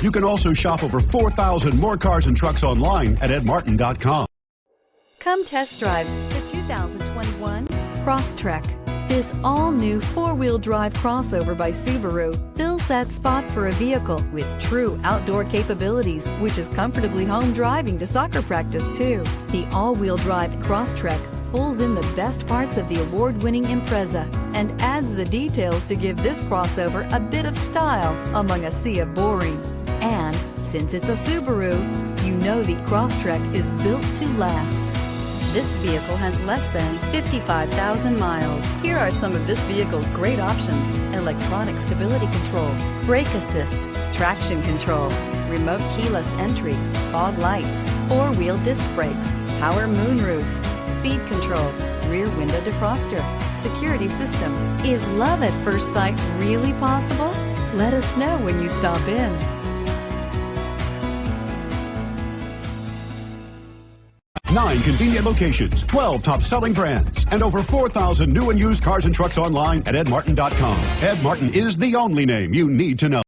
You can also shop over 4,000 more cars and trucks online at edmartin.com. Come test drive the 2021 Crosstrek. This all-new four-wheel drive crossover by Subaru fills that spot for a vehicle with true outdoor capabilities, which is comfortably home driving to soccer practice too. The all-wheel drive Crosstrek pulls in the best parts of the award-winning Impreza and adds the details to give this crossover a bit of style among a sea of boring. And since it's a Subaru, you know the Crosstrek is built to last. This vehicle has less than 55,000 miles. Here are some of this vehicle's great options: electronic stability control, brake assist, traction control, remote keyless entry, fog lights, four-wheel disc brakes, power moonroof, speed control, rear window defroster, security system. Is love at first sight really possible? Let us know when you stop in. 9 convenient locations, 12 top-selling brands, and over 4,000 new and used cars and trucks online at edmartin.com. Ed Martin is the only name you need to know.